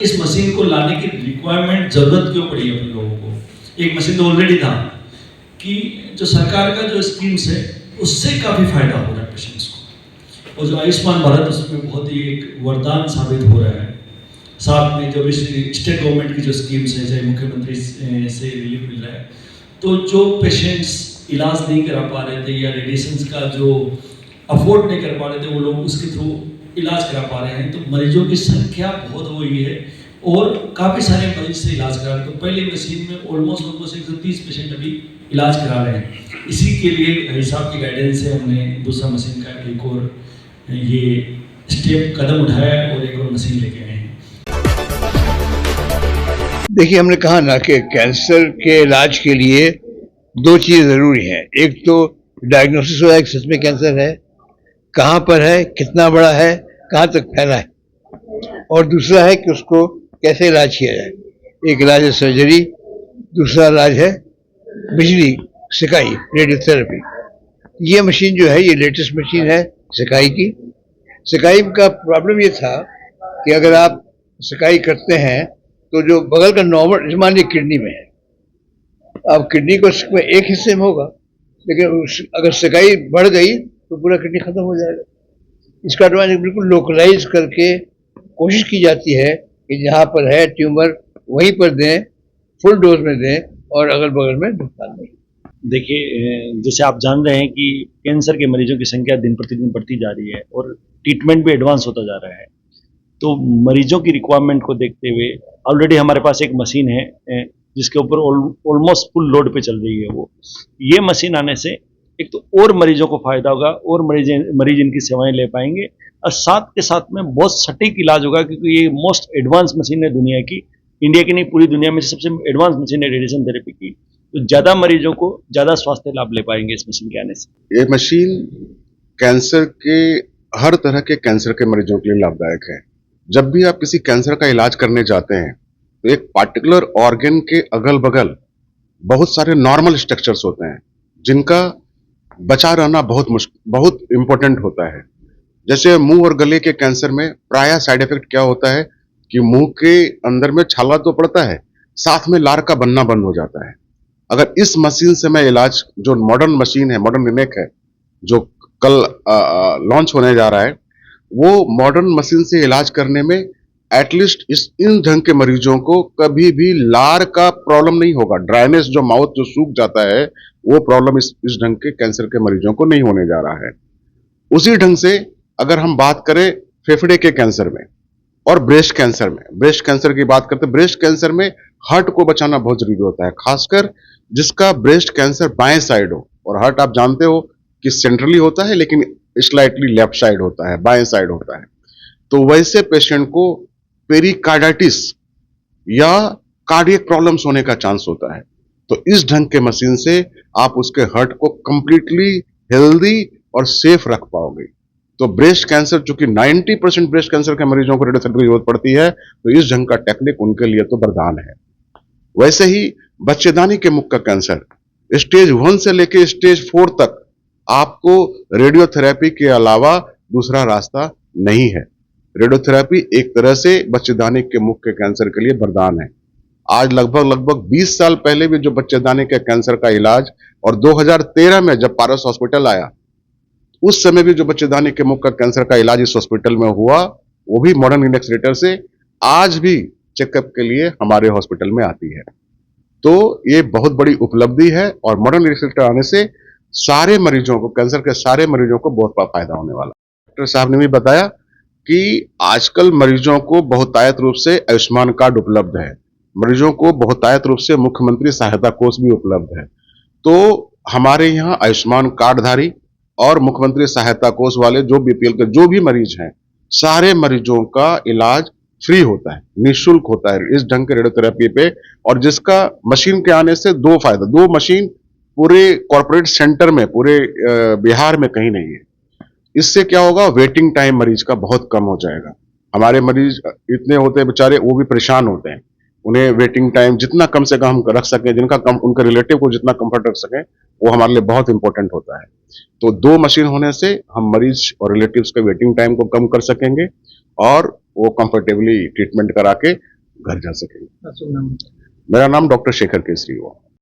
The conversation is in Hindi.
इस मशीन को लाने की रिक्वायरमेंट जरूरत क्यों पड़ी अपन लोगों को? एक मशीन तो ऑलरेडी था कि जो सरकार का जो स्कीम्स है उससे काफी फायदा हो रहा है पेशेंट्स को, और जो आयुष्मान भारत उसमें बहुत ही एक वरदान साबित हो रहा है। साथ में जो भी स्टेट गवर्नमेंट की जो स्कीम्स है, चाहे मुख्यमंत्री से रिलीफ मिल रहा है, तो जो पेशेंट्स इलाज नहीं करा पा रहे थे या रेडिएशंस का जो अफोर्ड नहीं कर पा रहे थे, वो लोग उसके थ्रू इलाज करा पा रहे हैं। तो मरीजों की संख्या बहुत हुई है और काफ़ी सारे मरीज से इलाज करा रहे हैं। तो पहले मशीन में ऑलमोस्ट 130 पेशेंट अभी इलाज करा रहे हैं। इसी के लिए हिसाब की गाइडेंस से हमने दूसरा मशीन का एक और ये स्टेप कदम उठाया और एक और मशीन लेके आए हैं। देखिए, हमने कहा ना कि कैंसर के इलाज के लिए दो चीज़ ज़रूरी हैं। एक तो डायग्नोसिस हो, एक सच में कैंसर है, कहाँ पर है, कितना बड़ा है, कहाँ तक फैला है, और दूसरा है कि उसको कैसे इलाज किया जाए। एक इलाज है सर्जरी, दूसरा इलाज है बिजली सिकाई, रेडियोथेरेपी। ये मशीन जो है, ये लेटेस्ट मशीन है सिकाई की। सिकाई का प्रॉब्लम ये था कि अगर आप सिकाई करते हैं तो जो बगल का नॉर्मल, मान लीजिए किडनी में है, अब किडनी को एक हिस्से में होगा, लेकिन अगर सिकाई बढ़ गई तो पूरा किडनी खत्म हो जाएगा। इसका एडवांस बिल्कुल लोकलाइज करके कोशिश की जाती है कि जहाँ पर है ट्यूमर वहीं पर दें, फुल डोज में दें, और अगल बगल में नुकसान नहीं। देखिए, जैसे आप जान रहे हैं कि कैंसर के मरीजों की संख्या दिन प्रतिदिन बढ़ती जा रही है और ट्रीटमेंट भी एडवांस होता जा रहा है। तो मरीजों की रिक्वायरमेंट को देखते हुए ऑलरेडी हमारे पास एक मशीन है जिसके ऊपर ऑलमोस्ट फुल लोड पे चल रही है। वो ये मशीन आने से एक तो और मरीजों को फायदा होगा और मरीज इनकी सेवाएं ले पाएंगे, और साथ के साथ में बहुत सटीक इलाज होगा, क्योंकि ये मोस्ट एडवांस मशीन है दुनिया की, इंडिया की नहीं पूरी दुनिया में सबसे एडवांस मशीन है रेडिएशन थेरेपी की। तो ज़्यादा मरीजों को ज़्यादा स्वास्थ्य लाभ ले पाएंगे इस मशीन के आने से। ये मशीन कैंसर के हर तरह के कैंसर के मरीजों के लिए लाभदायक है। जब भी आप किसी कैंसर का इलाज करने जाते हैं तो एक पार्टिकुलर ऑर्गन के अगल बगल बहुत सारे नॉर्मल स्ट्रक्चर्स होते हैं जिनका बचा रहना बहुत इंपॉर्टेंट होता है। जैसे मुंह और गले के कैंसर में प्रायः साइड इफेक्ट क्या होता है कि मुंह के अंदर में छाला तो पड़ता है, साथ में लार का बनना बंद हो जाता है। अगर इस मशीन से मैं इलाज, जो मॉडर्न मशीन है, मॉडर्न लिनेक है, जो कल लॉन्च होने जा रहा है, वो मॉडर्न मशीन से इलाज करने में एटलीस्ट इन ढंग के मरीजों को कभी भी लार का प्रॉब्लम नहीं होगा। ड्राइनेस, जो माउथ जो सूख जाता है, वो प्रॉब्लम इस ढंग के कैंसर के मरीजों को नहीं होने जा रहा है। उसी ढंग से अगर हम बात करें फेफड़े के कैंसर में और ब्रेस्ट कैंसर में, ब्रेस्ट कैंसर की बात करते हैं, ब्रेस्ट कैंसर में हार्ट को बचाना बहुत जरूरी होता है, खासकर जिसका ब्रेस्ट कैंसर बाएं साइड हो। और हार्ट आप जानते हो कि सेंट्रली होता है, लेकिन स्लाइटली लेफ्ट साइड होता है, बाएं साइड होता है। तो वैसे पेशेंट को पेरिकार्डाइटिस या कार्डियक प्रॉब्लम्स होने का चांस होता है। तो इस ढंग के मशीन से आप उसके हार्ट को कंप्लीटली हेल्दी और सेफ रख पाओगे। तो ब्रेस्ट कैंसर, चूंकि 90% ब्रेस्ट कैंसर के मरीजों को रेडियोथेरेपी की जरूरत पड़ती है, तो इस ढंग का टेक्निक उनके लिए तो वरदान है। वैसे ही बच्चेदानी के मुख का कैंसर, स्टेज 1 से लेकर स्टेज 4 तक आपको रेडियोथेरेपी के अलावा दूसरा रास्ता नहीं है। रेडियोथेरेपी एक तरह से बच्चेदानी के मुख के कैंसर के लिए वरदान है। आज लगभग 20 साल पहले भी जो बच्चेदानी के कैंसर का इलाज, और 2013 में जब पारस हॉस्पिटल आया, उस समय भी जो बच्चेदानी के मुख का कैंसर का इलाज इस हॉस्पिटल में हुआ, वो भी मॉडर्न इंडेक्सरेटर से आज भी चेकअप के लिए हमारे हॉस्पिटल में आती है। तो ये बहुत बड़ी उपलब्धि है, और मॉडर्न इंडेक्सरेटर आने से सारे मरीजों को, कैंसर के सारे मरीजों को बहुत फायदा होने वाला। डॉक्टर साहब ने भी बताया कि आजकल मरीजों को बहुतायत रूप से आयुष्मान कार्ड उपलब्ध है, मरीजों को बहुतायत रूप से मुख्यमंत्री सहायता कोष भी उपलब्ध है। तो हमारे यहाँ आयुष्मान कार्डधारी और मुख्यमंत्री सहायता कोष वाले जो बीपीएल के जो भी मरीज हैं, सारे मरीजों का इलाज फ्री होता है, निःशुल्क होता है इस ढंग के रेडियोथेरेपी पे। और जिसका मशीन के आने से दो फायदा, दो मशीन पूरे कॉर्पोरेट सेंटर में, पूरे बिहार में कहीं नहीं है। इससे क्या होगा, वेटिंग टाइम मरीज का बहुत कम हो जाएगा। हमारे मरीज इतने होते हैं बेचारे, वो भी परेशान होते हैं। उन्हें वेटिंग टाइम जितना कम से कम हम रख सकें, जिनका कम, उनके रिलेटिव को जितना कंफर्ट रख सकें, वो हमारे लिए बहुत इंपॉर्टेंट होता है। तो दो मशीन होने से हम मरीज और रिलेटिव्स के वेटिंग टाइम को कम कर सकेंगे, और वो कंफर्टेबली ट्रीटमेंट करा के घर जा सकेंगे। शुभ नाम। मेरा नाम डॉक्टर शेखर केसरी हुआ।